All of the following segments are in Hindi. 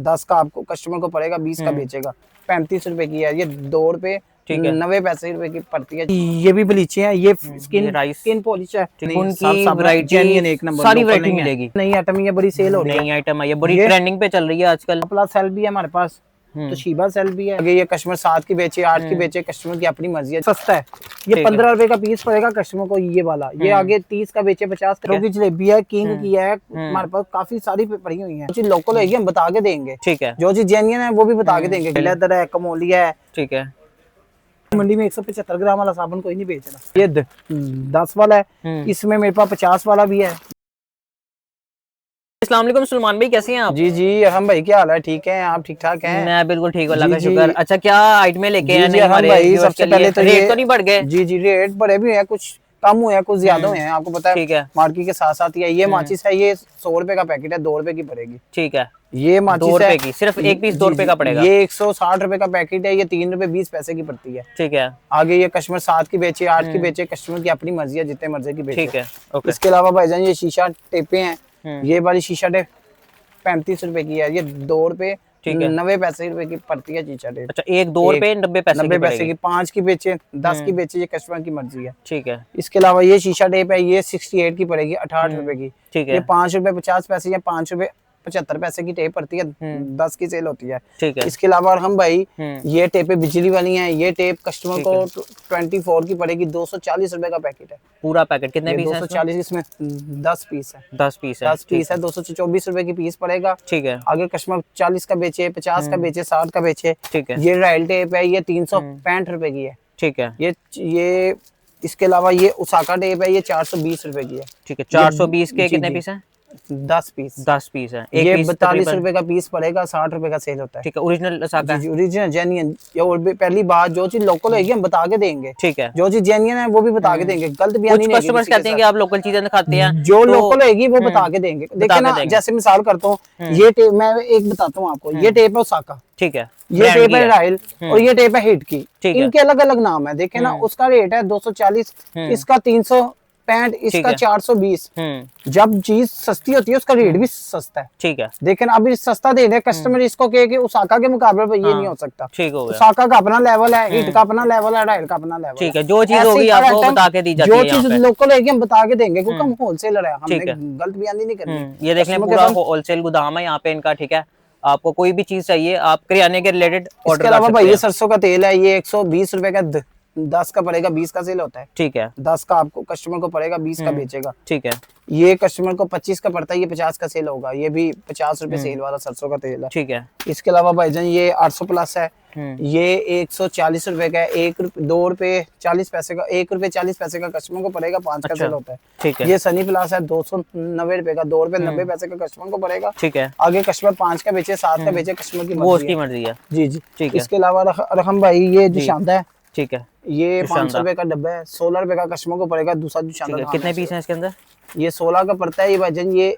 10 का आपको कस्टमर को पड़ेगा, 20 का बेचेगा। 35 रुपए की है ये, 2 रुपए 90 पैसे रुपए की पड़ती है। ये भी ब्लीचे हैं, ये स्किन पॉलिश है, उनकी वैरायटी एक नंबर सारी वैरायटी मिलेगी। नई आइटम ये बड़ी सेल हो रही है, नई आइटम है ये, बड़ी ट्रेंडिंग पे चल रही है आजकल। प्लस सेल भी है हमारे पास, तो शीबा सेल भी है। आगे ये कस्टमर 7 की बेचे, 8 की बेचे, कस्टमर की अपनी मर्जी है। सस्ता है ये, 15 रुपए का पीस पड़ेगा कस्टमर को ये वाला। ये आगे 30 का बेचे, 50 की जलेबी है, किंग की है। हमारे पास काफी सारी पड़ी हुई है। जो चीज लोकल है हम बता के देंगे, ठीक है। जो चीज जेन्युइन है वो भी बता के देंगे। लेदर है, कमोली है, ठीक है। मंडी में 175 ग्राम वाला साबुन कोई नहीं बेच रहा। ये 10 वाला है, इसमें मेरे पास 50 वाला भी है। अस्सलाम वालेकुम सलमान भाई, कैसे हैं आप? जी जी हम भाई, क्या हाल है? ठीक है, आप ठीक ठाक हैं? मैं बिल्कुल ठीक हूँ, अल्लाह का शुक्र। अच्छा, क्या आइटमें लेके हैं? हम भाई सबसे पहले तो रेट तो नहीं बढ़ गए? जी जी, रेट बढ़े भी हैं, कुछ कम हुए हैं, कुछ ज्यादा हुए हैं, आपको पता है मार्केट के साथ साथ। ये माचिस है, ये 100 रुपए का पैकेट है, 2 रुपए की पड़ेगी। ठीक है, ये माचिस 2 रुपए की, सिर्फ एक पीस 2 रुपए का पड़ेगा। ये 160 रुपए का पैकेट है, ये 3 रुपए 20 पैसे की पड़ती है। ठीक है। आगे ये कस्टमर 7 की बेचे, 8 की बेचे, कस्टमर की अपनी मर्जी है, जितने मर्जी की बेचे। ठीक है। इसके अलावा भाईजान ये शीशा टेपे हैं, ये वाली शीशा टेप 35 रुपए की है, ये 2 रुपए 90 पैसे रुपए की पड़ती है शीशा टेप। अच्छा, एक 2 रुपए 90 पैसे की। 5 की बेचे, 10 की बेचे, ये कस्टमर की मर्जी है। ठीक है। इसके अलावा ये शीशा टेप है, ये 68 की पड़ेगी, 68 रुपए की। ठीक है। ये 5 रुपए 50 पैसे या 5 रुपए 75 पैसे की टेप पड़ती है, 10 की सेल होती है। ठीक है। इसके अलावा हम भाई ये टेपें बिजली वाली हैं, ये टेप कस्टमर को 24 की पड़ेगी, 240 रुपए का पैकेट है। पूरा पैकेट कितने पीस है? 240, इसमें 10 पीस है। 10 पीस है। 10 पीस है, 224 रुपए की पीस पड़ेगा। ठीक है। आगे कस्टमर 40 का बेचे, 50 का बेचे, 60 का बेचे। ठीक है। ये रायल टेप है, ये 365 रुपए की है। ठीक है। ये इसके अलावा ये उसाका टेप है, ये 420 रुपए की है। ठीक है। 420 के कितने पीस हैं? 10 पीस। 10 पीस है। ये 42 रुपए का पीस पड़ेगा, 60 रुपए का सेल होता है। ठीक है। ओरिजिनल उसाका है? Original genuine. ये और पहली बात, जो चीज लोकल है हम बता के देंगे। ठीक है। जो चीज जेन्युइन है वो भी बता के देंगे, गलत बयानी नहीं। कस्टमर्स कहते हैं कि आप लोकल चीजें दिखाते हैं, जो लोकल होगी वो बता के देंगे। देखिए ना, जैसे मिसाल करता हूँ, ये टेप मैं एक बताता हूँ आपको, ये टेप है उसाका। ठीक है। ये टेप है रायल, और ये टेप है हिट की। इनके अलग अलग नाम है। देखे ना, उसका रेट है 240, इसका 365, इसका 420। जब चीज सस्ती होती है उसका रेट भी सस्ता है। ठीक है। देखे ना, अभी सस्ता दे रहे कस्टमर इसको कहे कि उसाका के मुकाबले पर ये नहीं हो सकता। ठीक हो गया। उसाका का अपना लेवल है, हिट का अपना लेवल है, रायल का अपना लेवल। ठीक है। जो चीज होगी आपको बता के दी जाती है। जो चीज लोकल है हम बता के देंगे, क्योंकि हम होलसेलर है, हमने गलत बयानी नहीं करनी। ये देख लें, पूरा होलसेल गोदाम है यहाँ पे इनका। ठीक है। आपको कोई भी चीज चाहिए, आप किराने के रिलेटेड ऑर्डर कर सकते हैं। इसके अलावा भाई ये सरसों का तेल है, ये 120 रुपए का 10 का पड़ेगा, 20 का सेल होता है। ठीक है। 10 का आपको कस्टमर को पड़ेगा, 20 का बेचेगा। ठीक है। ये कस्टमर को 25 का पड़ता है, ये 50 का सेल होगा। ये भी 50 रुपए सेल वाला सरसों का तेल है। ठीक है। इसके अलावा भाईजान ये 800 प्लस है, ये 140 रुपए का है, 2 रुपए 40 पैसे का, 1 रुपए 40 पैसे का कस्टमर को पड़ेगा, 5 का सेल होता है। ठीक है। ये सनी प्लस है, 290 रुपए का, 2 रुपए 90 पैसे का कस्टमर को पड़ेगा। ठीक है। आगे कस्टमर 5 का बेचे, 7 का बेचे, कस्टमर की मर्जी है। जी जी। ठीक है। इसके अलावा रकम भाई ये जो शानदार है, ठीक है, ये 500 रुपए का डब्बा है, 16 रुपए का कस्टमर को पड़ेगा। दूसरा जो शानदार, कितने पीस हैं इसके अंदर? ये 16 का पड़ता है ये भाईजान। ये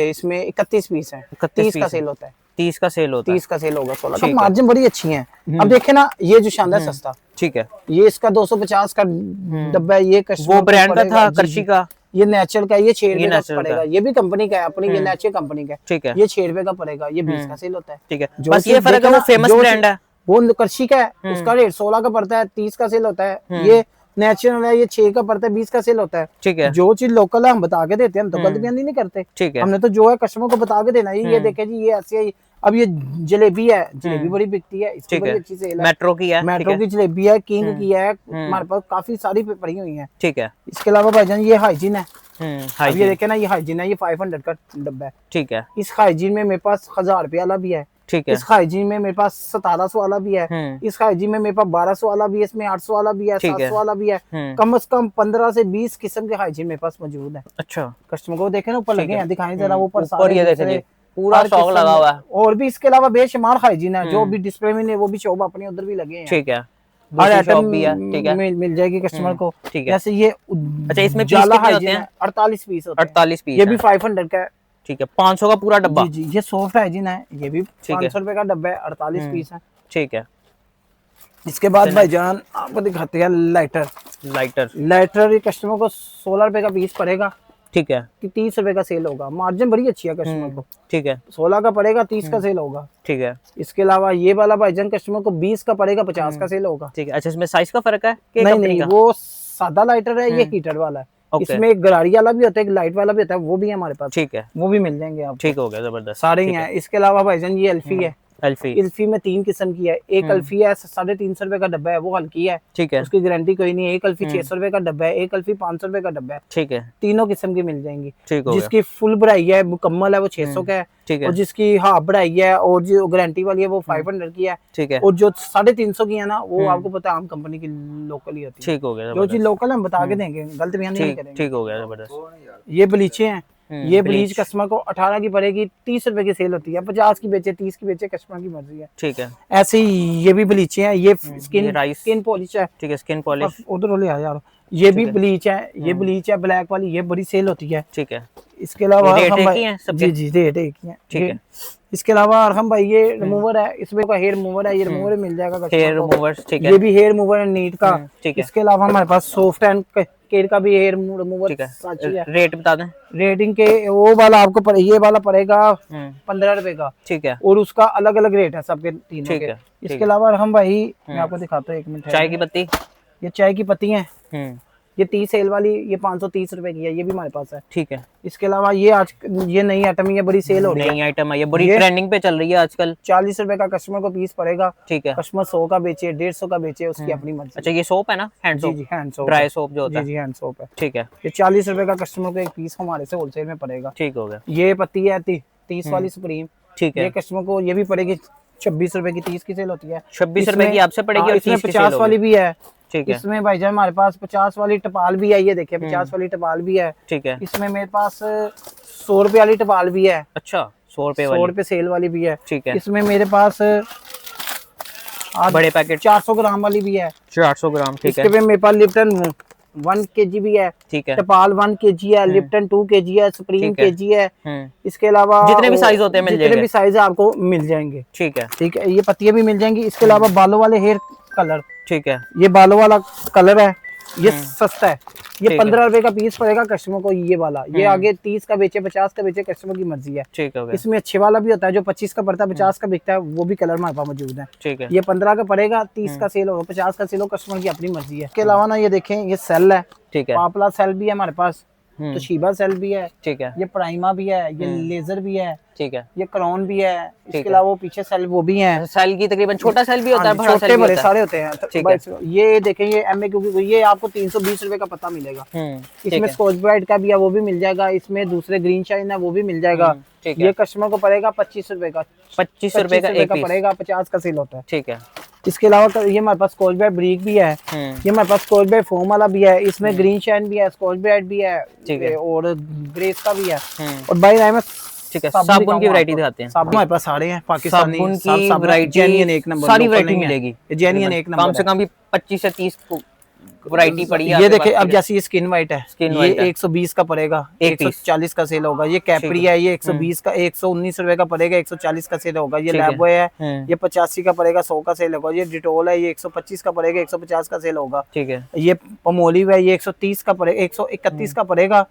इसमें 31 पीस है, 30 का सेल होता है। 30 का सेल होता है। 30 का सेल होगा, 16 का। मार्जिन बड़ी अच्छी है। अब देखे ना, ये जो शानदार सस्ता, ठीक है, ये इसका 250 का डब्बा है। ये वो ब्रांड का था, कर्शी का। ये नेचुरल का, ये 6 रुपए का पड़ेगा। ये भी कंपनी का है अपनी, ये नेचुरल कंपनी का। ठीक है। ये 6 रुपए का पड़ेगा, ये 20 का सेल होता है। ठीक है। बस ये फर्क है, वो फेमस ब्रांड है, वो कर्शी का है, उसका रेट 16 का पड़ता है, 30 का सेल होता है। ये नेचुरल है, ये 6 का पड़ता है, 20 का सेल होता है। ठीक है। जो चीज लोकल है हम बता के देते हैं, हम तो गलत बयानी नहीं करते। ठीक है। हमने तो जो है कस्टमर को बता के देना है। ये देखे जी, ये ऐसे है। अब ये जलेबी है, जलेबी बड़ी बिकती है, इसकी बड़ी अच्छी सेल है। मेट्रो की है, मेट्रो की जलेबी है, किंग की है, हमारे पास काफी सारी पड़ी हुई है। ठीक है। इसके अलावा भाईजान ये हाइजीन है, ये देखे ना, ये हाइजीन है, ये 500 का डब्बा है। ठीक है। इस हाइजीन में मेरे पास 1000 रुपये वाला भी है। ठीक है। इस हाइजीन में मेरे पास 1700 वाला भी है। इस हाइजीन में मेरे पास 1200 वाला भी है, इसमें 800 वाला भी है, 700 वाला भी है। कम से कम 15 से 20 किस्म के हाइजीन मेरे पास मौजूद है। अच्छा। कस्टमर को देखे ना, ऊपर लगे हैं, दिखाएं जरा ऊपर सारे, पूरा स्टॉक लगा हुआ है। और भी इसके अलावा बेशुमार हाइजीन है, जो भी डिस्प्ले में नहीं, वो भी शॉप अपनी उधर भी लगे हैं। ठीक है। हर आइटम भी है। ठीक है। मिल जाएगी कस्टमर को। ठीक है। जैसे ये, अच्छा, इसमें जाला हाइजीन है, 48 पीस होते हैं। 48 पीस, ये भी 500 का है। ठीक है। 500 का पूरा डब्बा। जी, ये सॉफ्ट हाइजीन है, ये भी 500 रुपए का डब्बा है, 48 पीस है। ठीक है। इसके बाद भाईजान आपको दिखाते हैं लाइटर। ये कस्टमर को 16 रुपए का पीस पड़ेगा। ठीक है, कि 30 रुपए का सेल होगा, मार्जिन बड़ी अच्छी है कस्टमर को। ठीक है, 16 का पड़ेगा, 30 का सेल होगा। ठीक है। इसके अलावा ये वाला भाईजान कस्टमर को 20 का पड़ेगा, 50 का सेल होगा। ठीक है। अच्छा, इसमें साइज का फर्क है कि नहीं नहीं, वो सादा लाइटर है, ये हीटर वाला है। इसमें एक गरारी वाला भी होता है, एक लाइट वाला भी होता है, वो भी है हमारे पास। ठीक है, वो भी मिल जाएंगे आप। ठीक हो गया, जबरदस्त, सारे ही हैं। इसके अलावा भाईजान ये अल्फी है। अल्फी में 3 किस्म की है। एक अल्फी है 350 रुपए का डब्बा है, वो हल्की है, ठीक है, उसकी गारंटी कोई नहीं है। एक अल्फी 600 रुपए का डब्बा है, एक अल्फी 500 रुपए का डब्बा है, ठीक है। तीनों किस्म की मिल जाएंगी। ठीक हो जिसकी फुल बढ़ाई है, मुकम्मल है, वो 600 का है। ठीक है। और जिसकी हाफ बढ़ाई है और जो गारंटी वाली है वो 500 की है। ठीक है। और जो 350 की है ना, वो आपको पता है आम कंपनी की लोकल ही होती है। ठीक हो गया, जो चीज लोकल हम बता के देंगे, गलत बयान नहीं करेंगे। ठीक हो गया, जबरदस्त। ये ब्लीचे हैं। ये ब्लीच कस्टमर को 18 की पड़ेगी, 30 रुपए की सेल होती है, 50 की बेचे, 30 की बेचे, कस्टमर की मर्जी है। ठीक है। ऐसे ही ये भी ब्लीच हैं। ये स्किन पॉलिश है। ठीक है, स्किन पॉलिश। उधर ले आ यार। ये भी ब्लीच है, ये ब्लीच है ब्लैक वाली, ये बड़ी सेल होती है। ठीक है। इसके अलावा जी जी रेट एक ही है। ठीक है। इसके अलावा अरहम भाई ये रिमूवर है, इसमें का हेयर रिमूवर है, ये रिमूवर मिल जाएगा। हेयर रिमूवर, ठीक है। ये भी हेयर रिमूवर है नीट का। ठीक है। इसके अलावा हमारे पास सॉफ्ट एंड केयर का भी हेयर रिमूवर है। रेट बता दें। रेटिंग के वो वाला आपको ये वाला पड़ेगा 15 रुपए का। ठीक है। और उसका अलग अलग रेट है सबके तीनों के। इसके अलावा हम भाई मैं आपको दिखाता हूँ, एक मिनट। चाय की पत्ती, ये चाय की पत्ती है। ये 30 सेल वाली, ये 530 रुपए की है, ये भी हमारे पास है। ठीक है। इसके अलावा ये नई आइटम, ये बड़ी सेल हो रही है, नई आइटम है, ये बड़ी ट्रेंडिंग पे चल रही है आजकल। 40 रुपए का कस्टमर को पीस पड़ेगा। ठीक है। कस्टमर 100 का बेचे, 150 का बेचे, उसकी अपनी मर्जी। अच्छा, ये सोप है ना, हैंड सोप? जी हैंड सोप, ड्राई सोप जो होता है। जी हैंड सोप है। ठीक है। ये 40 रुपए का कस्टमर को एक पीस हमारे से होलसेल में पड़ेगा। ठीक हो गया। ये पत्ती है 30 वाली सुप्रीम। ठीक है। ये कस्टमर को ये भी पड़ेगी 26 रुपए की, 30 की सेल होती है। 26 रुपए की आपसे पड़ेगी और 30 की 50 वाली भी है। ठीक है। इसमें भाईजान हमारे पास 50 वाली टपाल भी है, ये देखिए 50 वाली टपाल भी है। ठीक है। इसमें मेरे पास 100 रुपए वाली टपाल भी है। अच्छा, 100 रुपए 100 रुपए सेल वाली भी है। ठीक है। इसमें मेरे पास बड़े पैकेट 400 ग्राम वाली भी है। 400 ग्राम। ठीक है। इसके मेरे पास लिप्टन 1 kg भी है। ठीक है। टपाल 1 kg है, लिप्टन 2 kg है, सुप्रीम kg है। इसके अलावा जितने भी साइज होते हैं मिल जाएंगे, जितने भी साइज आपको मिल जाएंगे। ठीक है। ठीक है। ये पत्तियां भी मिल जाएंगी। इसके अलावा बालों वाले हेयर कलर, ठीक है, ये बालों वाला कलर है, ये सस्ता है। ये 15 रुपए का पीस पड़ेगा कस्टमर को, ये वाला। ये आगे 30 का बेचे, 50 का बेचे, कस्टमर की मर्जी है। ठीक है। इसमें अच्छे वाला भी होता है जो 25 का पड़ता है, 50 का बिकता है, वो भी कलर हमारे पास मौजूद है। ठीक है। ये 15 का पड़ेगा, 30 का सेल होगा, 50 का सेल हो, कस्टमर की अपनी मर्जी है। इसके अलावा ना ये देखें, ये सेल है। ठीक है। पापला सेल भी है हमारे पास, तो शीबा सेल भी है। ठीक है। ये प्राइमा भी है, ये लेजर भी है। ठीक है। ये क्राउन भी है। इसके अलावा वो पीछे सेल वो भी है। सेल की तकरीबन छोटा सेल भी होता है, बड़ा छोटे सेल भी बड़े होता है। सारे होते हैं। ये देखें, ये एमए क्योंकि ये आपको 320 रुपए का पता मिलेगा। इसमें स्कॉच ब्राइट का भी है, वो भी मिल जाएगा। इसमें दूसरे ग्रीन शाइन है, वो भी मिल जाएगा। ये कस्टमर को पड़ेगा 25 रुपए का। 25 रुपए का एक पड़ेगा, 50 का सेल होता है। ठीक है। इसके अलावा ये हमारे पास स्कॉच ब्राइट ब्रीक भी है। ये हमारे पास स्कॉच ब्राइट फोम वाला भी है। इसमें ग्रीन शाइन भी है, स्कॉच ब्राइट भी है, और ग्रेस का भी है। और बाई राय में ठीक है, साबुन की वैरायटी दिखाते हैं। साबुन हमारे पास सारे हैं, पाकिस्तानी साबुन की वैरायटी जेन्युइन एक नंबर, सारी वैरायटी मिलेगी। जेन्युइन एक नंबर, कम से कम भी 25 से 30 वैरायटी पड़ी है। ये देखिए, अब जैसे ये स्किन वाइट है, ये 120 का पड़ेगा, 130 140 का सेल होगा। ये कैपरी है, ये 120 का 119 रुपए का पड़ेगा, 140 का सेल होगा। ये लैबॉय है, ये 85 का पड़ेगा, 100 का सेल होगा। ये डिटोल है, ये 125 का पड़ेगा, 150 का सेल होगा। ठीक है। ये पमोलिव है, ये 130 का पड़ेगा, 131 का पड़ेगा,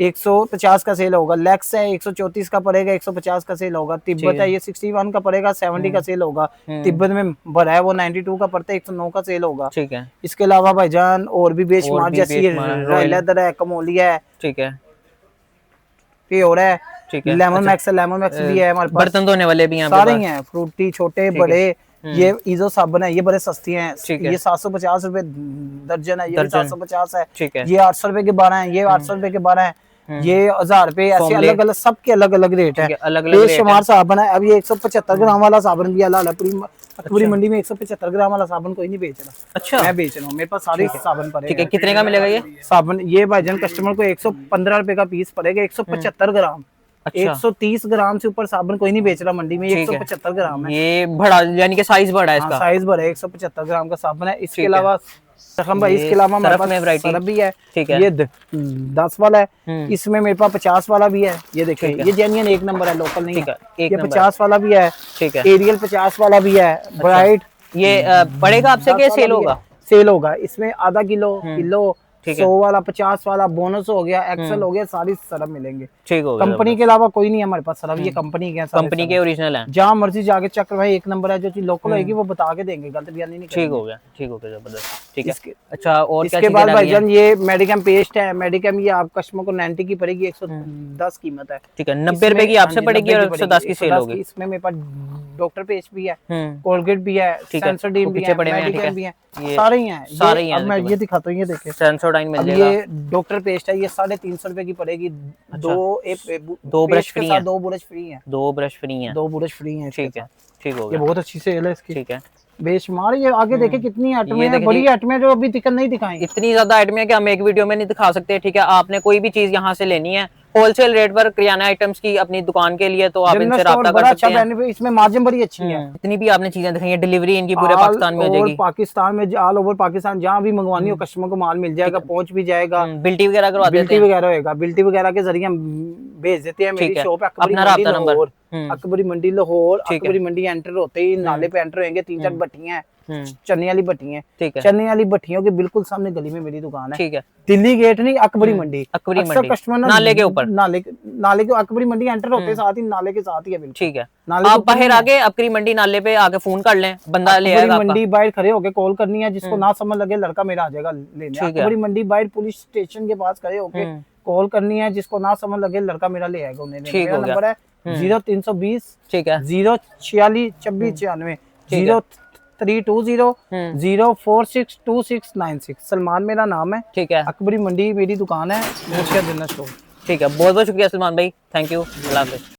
150 का सेल होगा। लेक्स है, 134 का पड़ेगा, 150 का सेल होगा। तिब्बत है, ये 61 का पड़ेगा, 70 का सेल होगा। तिब्बत में बड़ा है, वो 92 का पड़ता है, 109 का सेल होगा। ठीक है। इसके अलावा भाईजान और भी बेशुमार, जैसे रॉयल लेदर है, कमोलिया है, ठीक है, प्योर है, ठीक है, लेमन मैक्स है, लेमन मैक्स भी है हमारे पास। बर्तन धोने वाले भी हैं, सारे हैं, फ्रूटी, छोटे बड़े। ये इजो साबुन है, ये बड़े सस्ती हैं। ये 750 रुपए दर्जन है, ये 750 है। ठीक है। ये 800 रुपए के 12 है, ये 800 रुपए के 12 है, ये 1000 रुपए, ऐसे अलग अलग सबके अलग अलग रेट है। बेशुमार साबुन है। अब ये 175 ग्राम वाला साबुन भी हलाल है। पूरी मंडी में 175 ग्राम वाला साबुन कोई नहीं बेच रहा। अच्छा, मैं बेच रहा हूँ, मेरे पास सारे साबुन पड़े। ठीक है। कितने का मिलेगा ये साबुन? ये भाईजान कस्टमर को 115 रुपए का पीस पड़ेगा, 175 ग्राम। 130 ग्राम से ऊपर साबुन कोई नहीं बेच रहा मंडी में, 175 ग्राम है। ये बड़ा, यानी कि साइज बड़ा है इसका। साइज बड़ा है, 175 ग्राम का साबुन है। इसके अलावा भाई, इसके अलावा मेरे पास सरफ भी है। ठीक है। ये 10 वाला है। इसमें मेरे पास 50 वाला भी है। ये देखिए, ये जेन्युइन एक नंबर है, लोकल नहीं है। ये 50 वाला भी है। ठीक है। एरियल 50 वाला भी है, ब्राइट। ये पड़ेगा आपसे क्या सेल होगा? सेल होगा। इसमें आधा किलो, किलो, 100 वाला, 50 वाला, बोनस हो गया, एक्सेल हो गया, सारी सरफ मिलेंगे। ठीक हो, कंपनी के अलावा कोई नहीं हमारे पास सरफ, ये कंपनी के, कंपनी के ओरिजिनल है। जहाँ मर्जी जाके चेक करवाए, एक नंबर है। जो चीज लोकल होगी वो बता के देंगे, गलत बयानी नहीं। ठीक हो गया, ठीक हो गया, जबरदस्त। ठीक है, अच्छा और क्या? इसके बाद भाईजान ये मेडिकम पेस्ट है। मेडिकम ये आप कस्टमर को 90 की पड़ेगी, 110 कीमत है। ठीक है, 90 रुपए की आपसे पड़ेगी और 110 की सेल होगी। इसमें मेरे पास डॉक्टर पेस्ट भी है, कोलगेट भी है, सेंसोडाइन भी है, मेडिकम भी है, सारे ही हैं, सारे ही हैं। अब मैं ये दिखाता हूँ, ये देखिए सेंसोडाइन मिल जाएगा। ये डॉक्टर पेस्ट है, ये 350 रुपए की पड़ेगी। दो ब्रश फ्री है, 2 ब्रश फ्री है, 2 ब्रश फ्री है, 2 ब्रश फ्री है। ठीक है, ठीक हो गया, ये बहुत अच्छी सेल है इसकी। ठीक है, बेशुमार। ये आगे देखे कितनी आइटमें हैं, बड़ी आइटमें जो अभी तक नहीं दिखाई। इतनी ज्यादा आइटमें है कि हम एक वीडियो में नहीं दिखा सकते। ठीक है, आपने कोई भी चीज यहाँ से लेनी है होलसेल रेट पर किराना आइटम्स की अपनी दुकान के लिए, तो आप इनसे राब्ता कर सकते हैं। इसमें मार्जिन बड़ी अच्छी है। इतनी भी आपने चीजें दिखाई है, डिलीवरी इनकी पूरे पाकिस्तान में हो जाएगी। पाकिस्तान में, ऑल ओवर पाकिस्तान, जहाँ भी मंगवानी हो कस्टमर को माल मिल जाएगा, पहुंच भी जाएगा। बिल्टी वगैरह करवा देते हैं, बिल्टी वगैरह होगा, बिल्टी वगैरह के जरिए हम भेज देते हैं। मेरी शॉप है अकबरी मंडी लाहौर। अकबरी मंडी एंटर होते ही नाले पे एंटर होंगे, 3-4 भट्टियां हैं, चन्नी वाली भट्टी है। चन्नी वाली भट्टियों के बिल्कुल सामने गली में मेरी दुकान है। ठीक है, दिल्ली गेट नहीं, अकबरी मंडी। अक्सर कस्टमर नाले के ऊपर, नाले के अकबरी मंडी एंटर होते साथ ही नाले के साथ ही है। ठीक है, आप बाहर आके अकबरी मंडी नाले पे आके फोन कर लें, बंदा ले आएगा। मंडी बाहर खड़े होके कॉल करनी है, जिसको ना समझ लगे लड़का मेरा आ जाएगा लेने। अकबरी मंडी बाहर पुलिस स्टेशन के पास खड़े होके कॉल करनी है, जिसको ना समझ लगे लड़का मेरा ले आएगा उन्हें। मेरा नंबर है 0320, ठीक है, 046 26 96, 0320 0462696। सलमान मेरा नाम है। ठीक है, अकबरी मंडी मेरी दुकान है, मुर्शिद जनरल स्टोर। ठीक है, बहुत बहुत शुक्रिया सलमान भाई, थैंक यू, अल्लाह हाफिज़।